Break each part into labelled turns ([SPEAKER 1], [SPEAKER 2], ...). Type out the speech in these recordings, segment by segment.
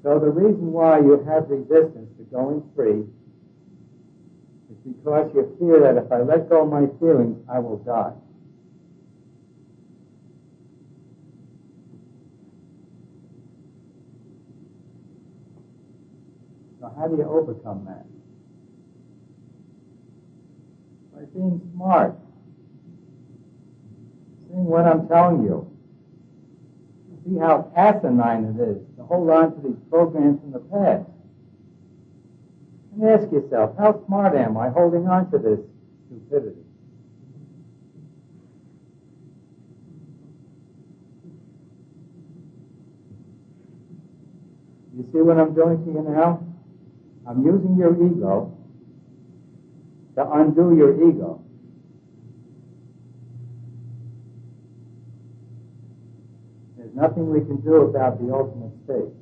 [SPEAKER 1] So the reason why you have resistance to going free is because you fear that if I let go of my feelings, I will die. So how do you overcome that? By being smart. Seeing what I'm telling you. See how asinine it is to hold on to these programs from the past. And ask yourself, how smart am I holding on to this stupidity? You see what I'm doing to you now? I'm using your ego to undo your ego. There's nothing we can do about the ultimate state.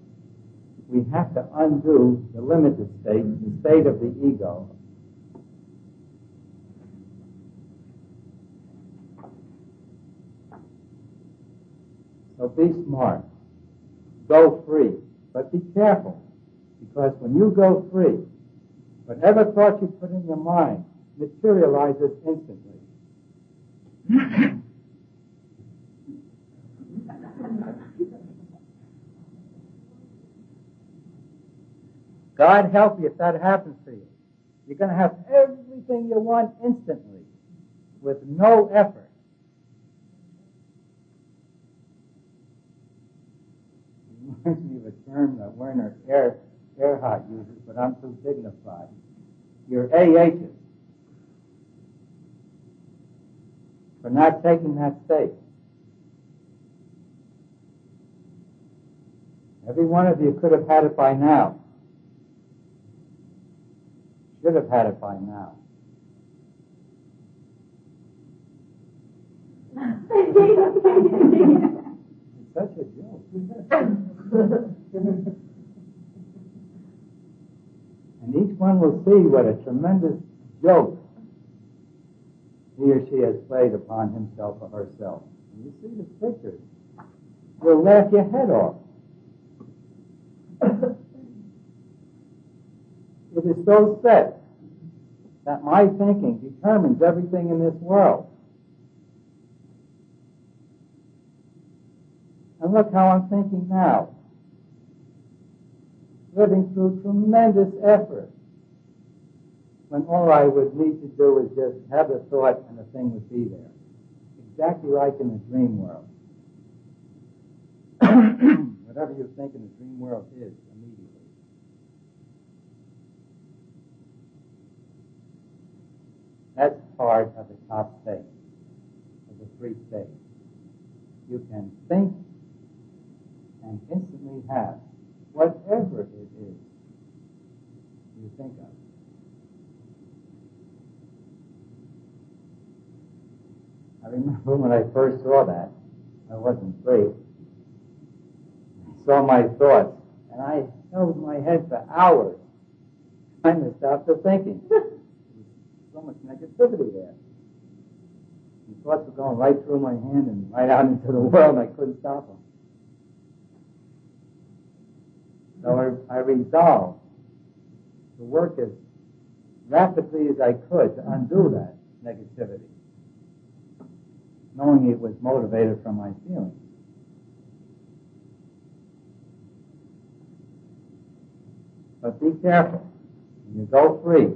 [SPEAKER 1] We have to undo the limited state, the state of the ego. So be smart. Go free. But be careful, because when you go free, whatever thought you put in your mind materializes instantly. God help you if that happens to you. You're going to have everything you want instantly with no effort. Reminds me of a term that Werner Erhard uses, but I'm too dignified. Your AHs for not taking that state. Every one of you could have had it by now. Should have had it by now. It's such a joke. And each one will see what a tremendous joke he or she has played upon himself or herself. And you see the pictures, you'll laugh your head off. It is so set that my thinking determines everything in this world. And look how I'm thinking now. Living through tremendous effort, when all I would need to do is just have a thought and the thing would be there. Exactly like in the dream world. Whatever you think in the dream world is immediately. That's part of the top state, of the free state. You can think and instantly have whatever it is you think of. I remember when I first saw that, I wasn't free. I saw my thoughts, and I held my head for hours trying to stop the thinking. There was so much negativity there. The thoughts were going right through my hand and right out into the world, and I couldn't stop them. So I resolved to work as rapidly as I could to undo that negativity, knowing it was motivated from my feelings. But be careful. When you go free,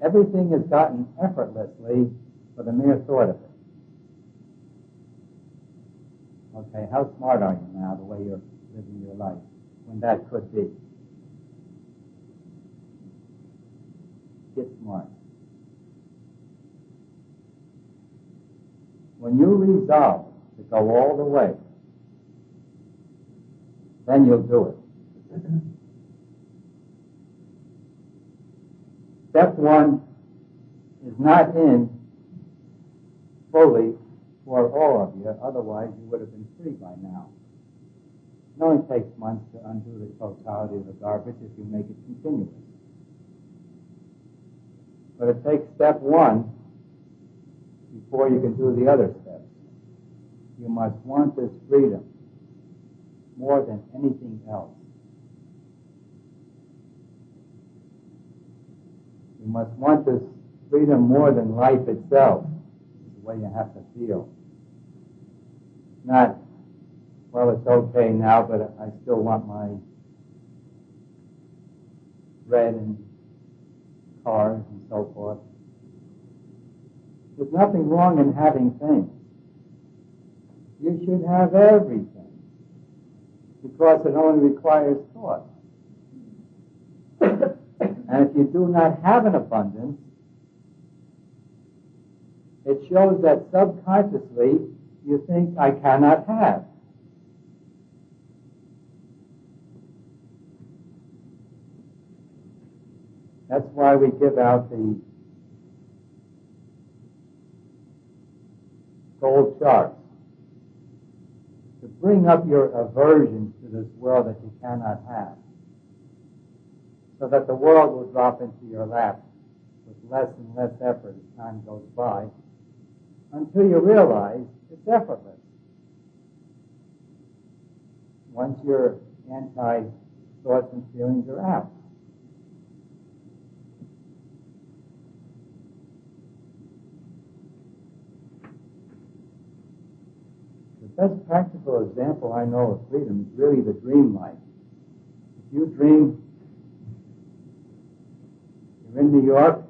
[SPEAKER 1] everything is gotten effortlessly for the mere thought of it. Okay, how smart are you now the way you're living your life when that could be? Get smart. When you resolve to go all the way, then you'll do it. Step one is not in fully for all of you, otherwise you would have been free by now. It only takes months to undo the totality of the garbage if you make it continuous. But it takes step one before you can do the other steps. You must want this freedom more than anything else. You must want this freedom more than life itself. It's the way you have to feel. Not, well, it's okay now, but I still want my bread and cars and so forth. There's nothing wrong in having things. You should have everything, because it only requires thought. And if you do not have an abundance, it shows that subconsciously you think, I cannot have. That's why we give out the gold charts, to bring up your aversion to this world that you cannot have, so that the world will drop into your lap with less and less effort as time goes by, until you realize it's effortless. Once your anti-thoughts and feelings are out. The best practical example I know of freedom is really the dream life. If you dream you're in New York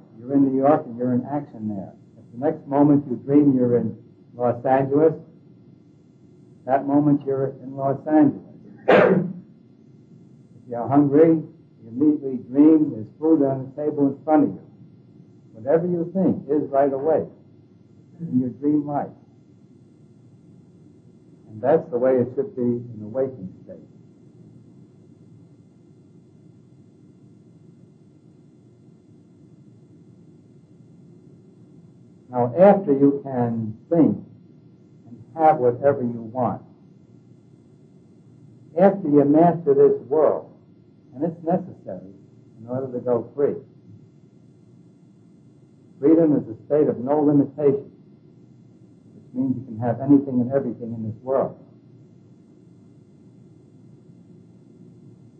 [SPEAKER 1] and you're in action there. If the next moment you dream you're in Los Angeles, that moment you're in Los Angeles. If you're hungry, you immediately dream there's food on the table in front of you. Whatever you think is right away in your dream life. And that's the way it should be in the waking state. Now, after you can think and have whatever you want, after you master this world, and it's necessary in order to go free. Freedom is a state of no limitation, which means you can have anything and everything in this world.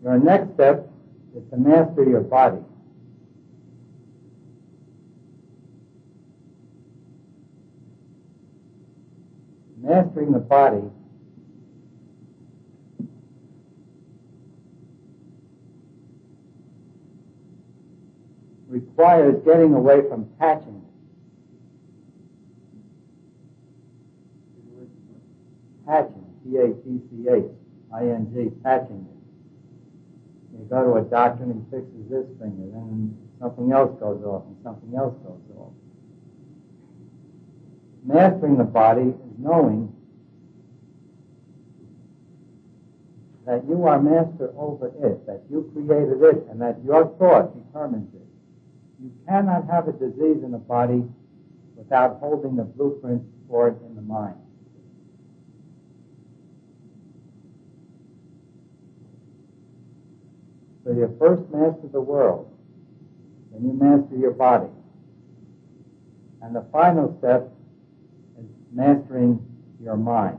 [SPEAKER 1] Your next step is to master your body. Mastering the body requires getting away from patching it. Patching, P-A-T-C-H-I-N-G, patching it. You go to a doctor and he fixes this finger, then something else goes off and something else goes off. Mastering the body is knowing that you are master over it, that you created it, and that your thought determines it. You cannot have a disease in the body without holding the blueprint for it in the mind. So you first master the world, then you master your body. And the final step is mastering your mind.